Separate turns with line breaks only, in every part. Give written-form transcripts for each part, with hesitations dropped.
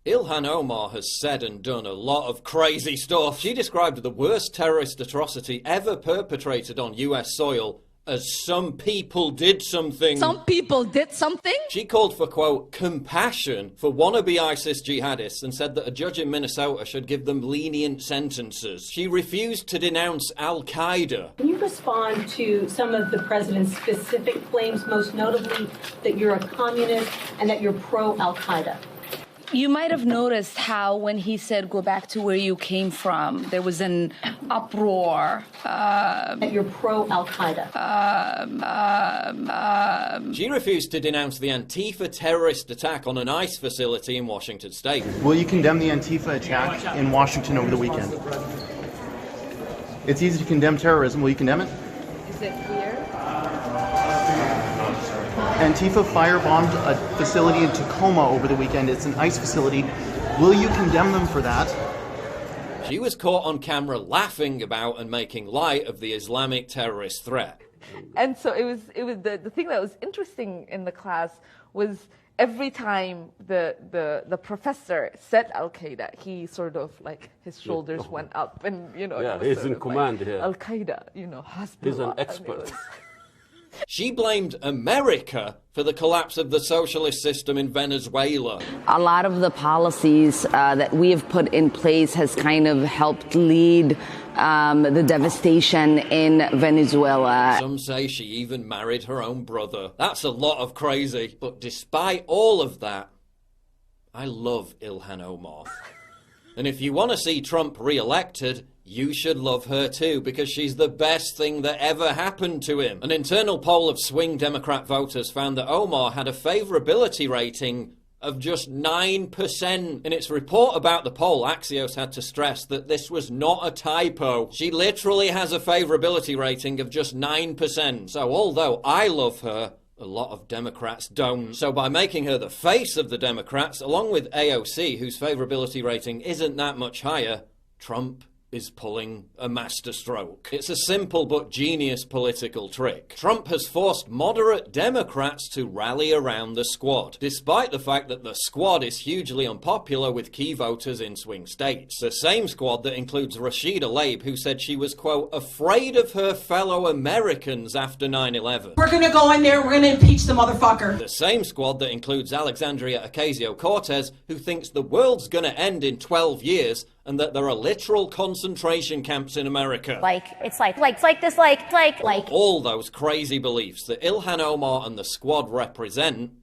Ilhan Omar has said and done a lot of crazy stuff. She described the worst terrorist atrocity ever perpetrated on US soil as some people did something.
Some people did something?
She called for, quote, compassion for wannabe ISIS jihadists and said that a judge in Minnesota should give them lenient sentences. She refused to denounce Al-Qaeda.
Can you respond to some of the president's specific claims, most notably that you're a communist and that you're pro-Al-Qaeda?
You might have noticed how when he said, go back to where you came from, there was an uproar.
That you're pro-Al-Qaeda.
She refused to denounce the Antifa terrorist attack on an ICE facility in Washington state.
Will you condemn the Antifa attack in Washington over the weekend? It's easy to condemn terrorism. Will you condemn it?
Is it clear?
Antifa firebombed a facility in Tacoma over the weekend. It's an ICE facility. Will you condemn them for that?
She was caught on camera laughing about and making light of the Islamic terrorist threat.
And so it was the thing that was interesting in the class was every time the professor said Al-Qaeda, he sort of like his shoulders went up and, you know.
Yeah, he's in command here.
Al-Qaeda, you know, Hasbullah.
He's an expert.
She blamed America for the collapse of the socialist system in Venezuela.
A lot of the policies that we have put in place has kind of helped lead the devastation in Venezuela.
Some say she even married her own brother. That's a lot of crazy. But despite all of that, I love Ilhan Omar. And if you want to see Trump re-elected, you should love her too, because she's the best thing that ever happened to him. An internal poll of swing Democrat voters found that Omar had a favorability rating of just 9%. In its report about the poll, Axios had to stress that this was not a typo. She literally has a favorability rating of just 9%. So although I love her, a lot of Democrats don't. So by making her the face of the Democrats, along with AOC, whose favorability rating isn't that much higher, Trump is pulling a masterstroke. It's a simple but genius political trick. Trump has forced moderate Democrats to rally around the squad, despite the fact that the squad is hugely unpopular with key voters in swing states. The same squad that includes Rashida Tlaib, who said she was, quote, afraid of her fellow Americans after 9/11.
We're gonna go in there, we're gonna impeach the motherfucker.
The same squad that includes Alexandria Ocasio-Cortez, who thinks the world's gonna end in 12 years and that there are literal concentration camps in America. All those crazy beliefs that Ilhan Omar and the squad represent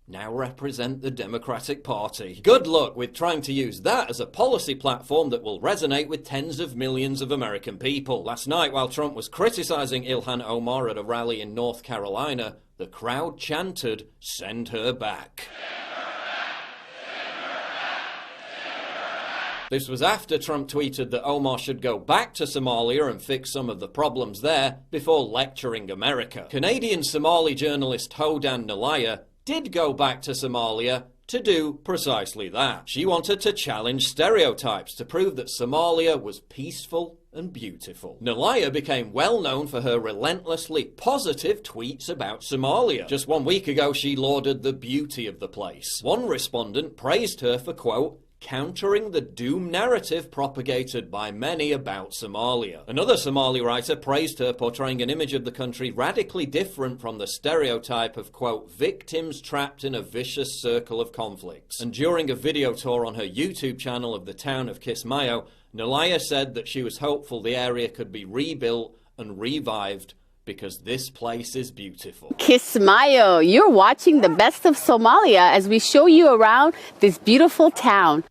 now represent the Democratic Party. Good luck with trying to use that as a policy platform that will resonate with tens of millions of American people. Last night, while Trump was criticizing Ilhan Omar at a rally in North Carolina, the crowd chanted, "Send her back." This was after Trump tweeted that Omar should go back to Somalia and fix some of the problems there before lecturing America. Canadian Somali journalist Hodan Nalaya did go back to Somalia to do precisely that. She wanted to challenge stereotypes to prove that Somalia was peaceful and beautiful. Nalaya became well known for her relentlessly positive tweets about Somalia. Just 1 week ago, she lauded the beauty of the place. One respondent praised her for, quote, countering the doom narrative propagated by many about Somalia. Another Somali writer praised her portraying an image of the country radically different from the stereotype of, quote, victims trapped in a vicious circle of conflicts. And during a video tour on her YouTube channel of the town of Kismayo, Nalaya said that she was hopeful the area could be rebuilt and revived because this place is beautiful.
Kismayo, you're watching the best of Somalia as we show you around this beautiful town.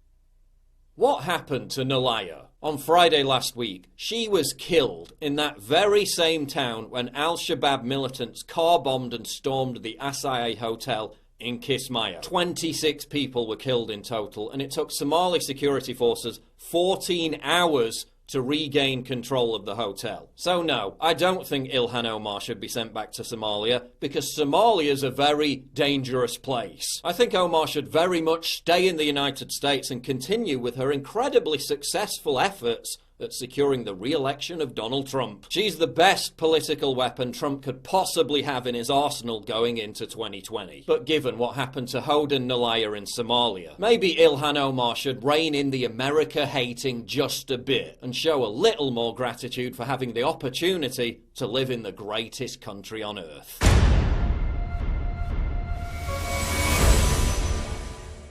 What happened to Nalaya? On Friday last week, she was killed in that very same town when Al-Shabaab militants car-bombed and stormed the Asaya Hotel in Kismayo. 26 people were killed in total, and it took Somali security forces 14 hours to regain control of the hotel. So no, I don't think Ilhan Omar should be sent back to Somalia, because Somalia is a very dangerous place. I think Omar should very much stay in the United States and continue with her incredibly successful efforts at securing the re-election of Donald Trump. She's the best political weapon Trump could possibly have in his arsenal going into 2020. But given what happened to Hoden Nalaya in Somalia, maybe Ilhan Omar should rein in the America-hating just a bit and show a little more gratitude for having the opportunity to live in the greatest country on earth.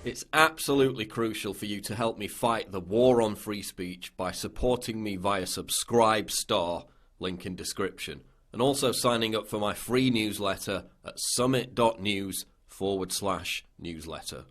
It's absolutely crucial for you to help me fight the war on free speech by supporting me via Subscribe Star, link in description, and also signing up for my free newsletter at summit.news/newsletter.